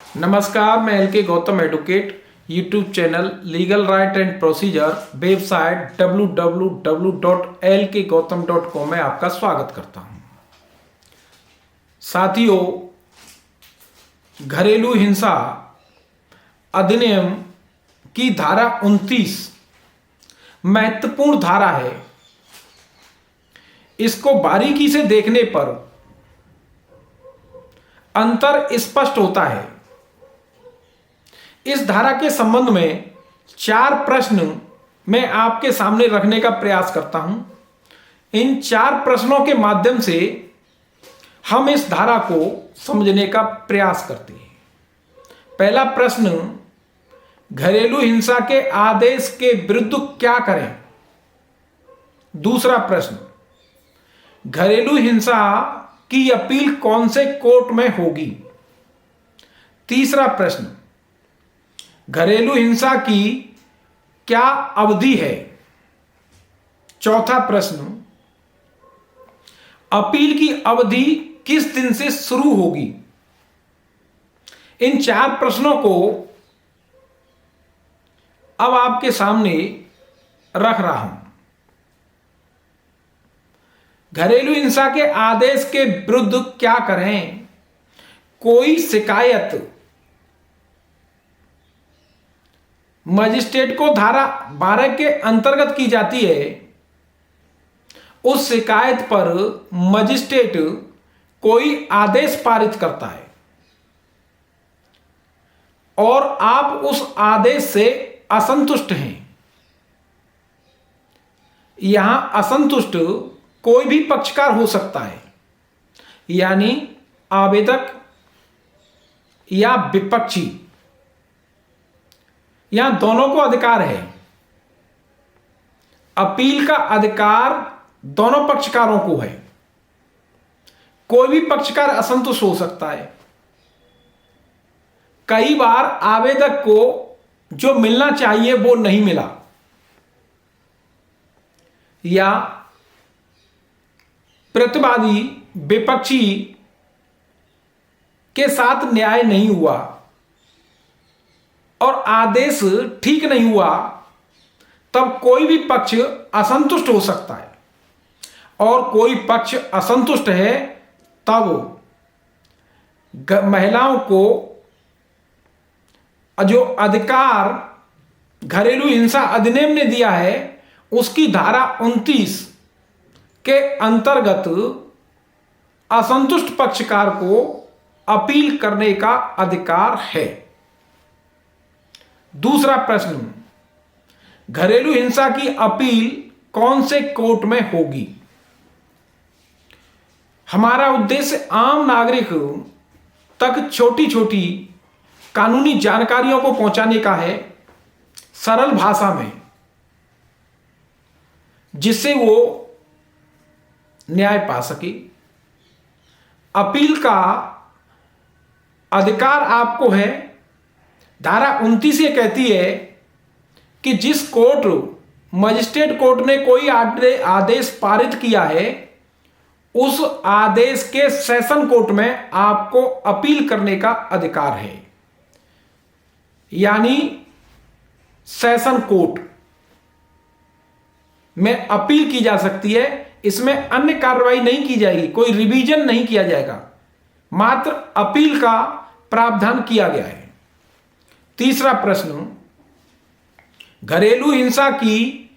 नमस्कार, मैं एल के Gautam advocate. YouTube channel legal right and procedure, website www.lkgautam.com में आपका स्वागत करता हूं। साथियों, घरेलू हिंसा अधिनियम की धारा 29 महत्वपूर्ण धारा है। इसको बारीकी से देखने पर अंतर स्पष्ट होता है। इस धारा के संबंध में 4 प्रश्न मैं आपके सामने रखने का प्रयास करता हूं। इन 4 प्रश्नों के माध्यम से हम इस धारा को समझने का प्रयास करते हैं। पहला प्रश्न, घरेलू हिंसा के आदेश के विरुद्ध क्या करें। दूसरा प्रश्न, घरेलू हिंसा की अपील कौन से कोर्ट में होगी। तीसरा प्रश्न, घरेलू हिंसा की क्या अवधि है। चौथा प्रश्न, अपील की अवधि किस दिन से शुरू होगी। इन 4 प्रश्नों को अब आपके सामने रख रहा हूं। घरेलू हिंसा के आदेश के विरुद्ध क्या करें। कोई शिकायत मजिस्ट्रेट को धारा 12 के अंतर्गत की जाती है। उस शिकायत पर मजिस्ट्रेट कोई आदेश पारित करता है और आप उस आदेश से असंतुष्ट हैं। यहां असंतुष्ट कोई भी पक्षकार हो सकता है, यानी आवेदक या विपक्षी, यहां दोनों को अधिकार है। अपील का अधिकार दोनों पक्षकारों को है। कोई भी पक्षकार असंतुष्ट हो सकता है। कई बार आवेदक को जो मिलना चाहिए वो नहीं मिला, या प्रतिवादी विपक्षी के साथ न्याय नहीं हुआ और आदेश ठीक नहीं हुआ, तब कोई भी पक्ष असंतुष्ट हो सकता है। और कोई पक्ष असंतुष्ट है तब महिलाओं को जो अधिकार घरेलू हिंसा अधिनियम ने दिया है, उसकी धारा 29 के अंतर्गत असंतुष्ट पक्षकार को अपील करने का अधिकार है। दूसरा प्रश्न, घरेलू हिंसा की अपील कौन से कोर्ट में होगी। हमारा उद्देश्य आम नागरिक तक छोटी छोटी कानूनी जानकारियों को पहुंचाने का है, सरल भाषा में, जिससे वो न्याय पा सके। अपील का अधिकार आपको है। धारा 29 ये कहती है कि जिस कोर्ट मजिस्ट्रेट कोर्ट ने कोई आदेश पारित किया है, उस आदेश के सेशन कोर्ट में आपको अपील करने का अधिकार है, यानी सेशन कोर्ट में अपील की जा सकती है। इसमें अन्य कार्रवाई नहीं की जाएगी, कोई रिवीजन नहीं किया जाएगा, मात्र अपील का प्रावधान किया गया है। तीसरा प्रश्न, घरेलू हिंसा की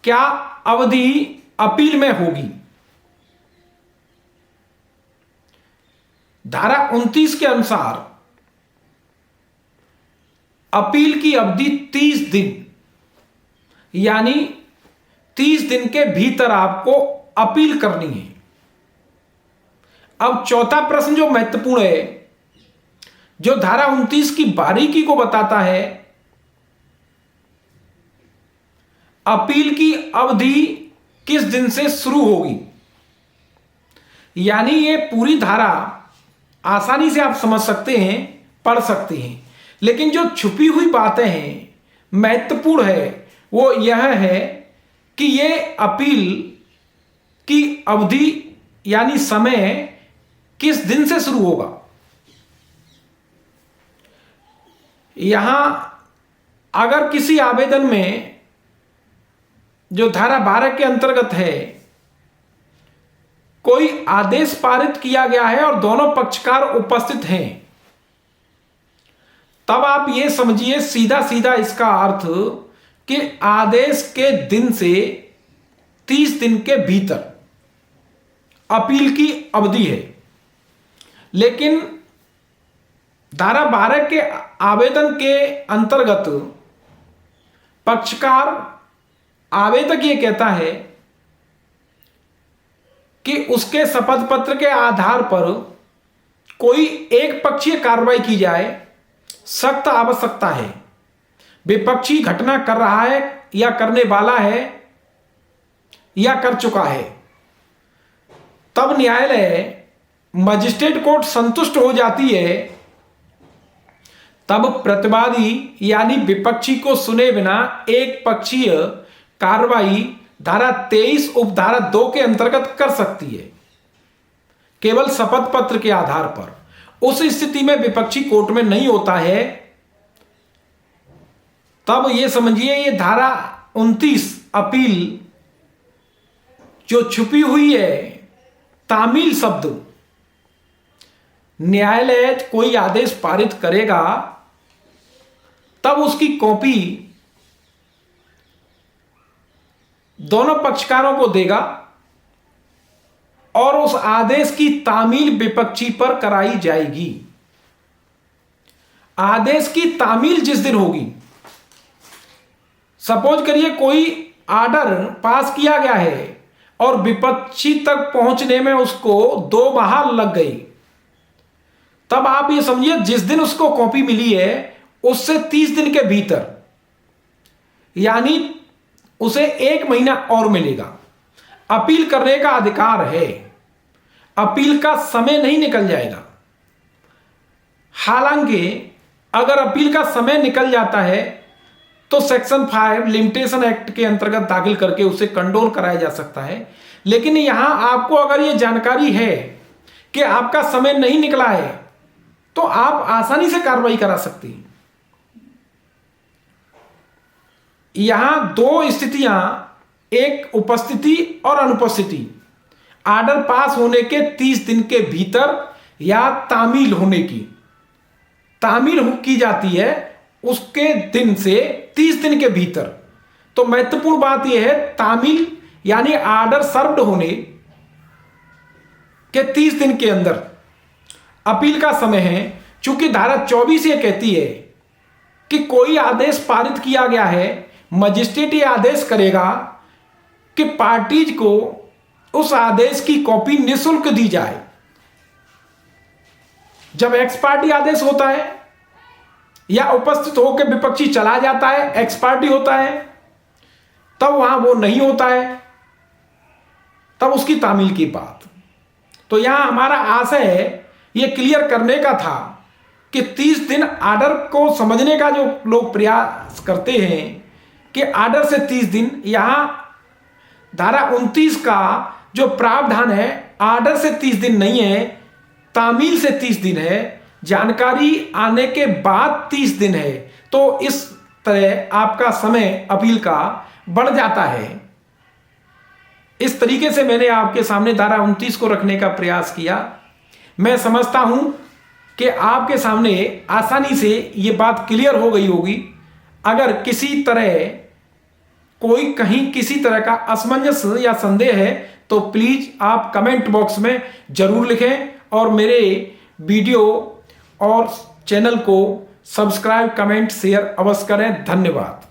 क्या अवधि अपील में होगी। धारा 29 के अनुसार अपील की अवधि 30 दिन, यानी 30 दिन के भीतर आपको अपील करनी है। अब चौथा प्रश्न जो महत्वपूर्ण है, जो धारा 29 की बारीकी को बताता है, अपील की अवधि किस दिन से शुरू होगी। यानी ये पूरी धारा आसानी से आप समझ सकते हैं, पढ़ सकते हैं, लेकिन जो छुपी हुई बातें हैं, महत्वपूर्ण है, वो यह है कि ये अपील की अवधि यानी समय किस दिन से शुरू होगा। यहां अगर किसी आवेदन में जो धारा 12 के अंतर्गत है कोई आदेश पारित किया गया है और दोनों पक्षकार उपस्थित हैं, तब आप ये समझिए सीधा सीधा इसका अर्थ कि आदेश के दिन से 30 दिन के भीतर अपील की अवधि है। लेकिन धारा 12 के आवेदन के अंतर्गत पक्षकार आवेदक ये कहता है कि उसके शपथ पत्र के आधार पर कोई एक पक्षीय कार्रवाई की जाए, सख्त आवश्यकता है। विपक्षी घटना कर रहा है या करने वाला है या कर चुका है, तब न्यायालय मजिस्ट्रेट कोर्ट संतुष्ट हो जाती है, तब प्रतिवादी यानी विपक्षी को सुने बिना एक पक्षीय कार्रवाई धारा 23 उपधारा 2 के अंतर्गत कर सकती है, केवल शपथ पत्र के आधार पर। उस स्थिति में विपक्षी कोर्ट में नहीं होता है, तब यह समझिए ये धारा 29 अपील जो छुपी हुई है, तामील शब्द, न्यायालय कोई आदेश पारित करेगा तब उसकी कॉपी दोनों पक्षकारों को देगा और उस आदेश की तामील विपक्षी पर कराई जाएगी। आदेश की तामील जिस दिन होगी, सपोज करिए कोई आर्डर पास किया गया है और विपक्षी तक पहुंचने में उसको 2 माह लग गई, तब आप ये समझिए जिस दिन उसको कॉपी मिली है उससे 30 दिन के भीतर, यानी उसे 1 महीना और मिलेगा। अपील करने का अधिकार है, अपील का समय नहीं निकल जाएगा। हालांकि अगर अपील का समय निकल जाता है तो सेक्शन 5 लिमिटेशन एक्ट के अंतर्गत दाखिल करके उसे कंट्रोल कराया जा सकता है। लेकिन यहां आपको अगर यह जानकारी है कि आपका समय नहीं निकला है तो आप आसानी से कार्रवाई करा सकती हैं। यहां 2 स्थितियां, एक उपस्थिति और अनुपस्थिति, आर्डर पास होने के 30 दिन के भीतर या तामील होने की, तामील की जाती है उसके दिन से 30 दिन के भीतर। तो महत्वपूर्ण बात यह है, तामील यानी आर्डर सर्व्ड होने के 30 दिन के अंदर अपील का समय है। चूंकि धारा 24 ये कहती है कि कोई आदेश पारित किया गया है, मजिस्ट्रेट ये आदेश करेगा कि पार्टीज को उस आदेश की कॉपी निःशुल्क दी जाए। जब एक्स पार्टी आदेश होता है या उपस्थित होकर विपक्षी चला जाता है, एक्स पार्टी होता है, तब वहां वो नहीं होता है, तब उसकी तामील की बात। तो यहां हमारा आशय है ये क्लियर करने का था कि 30 दिन आर्डर को समझने का जो लोग प्रयास करते हैं कि आर्डर से 30 दिन, यहां धारा 29 का जो प्रावधान है आर्डर से 30 दिन नहीं है, तामील से 30 दिन है, जानकारी आने के बाद 30 दिन है। तो इस तरह आपका समय अपील का बढ़ जाता है। इस तरीके से मैंने आपके सामने धारा 29 को रखने का प्रयास किया। मैं समझता हूं कि आपके सामने आसानी से ये बात क्लियर हो गई होगी। अगर किसी तरह कोई कहीं किसी तरह का असमंजस या संदेह है तो प्लीज आप कमेंट बॉक्स में जरूर लिखें और मेरे वीडियो और चैनल को सब्सक्राइब, कमेंट, शेयर अवश्य करें। धन्यवाद।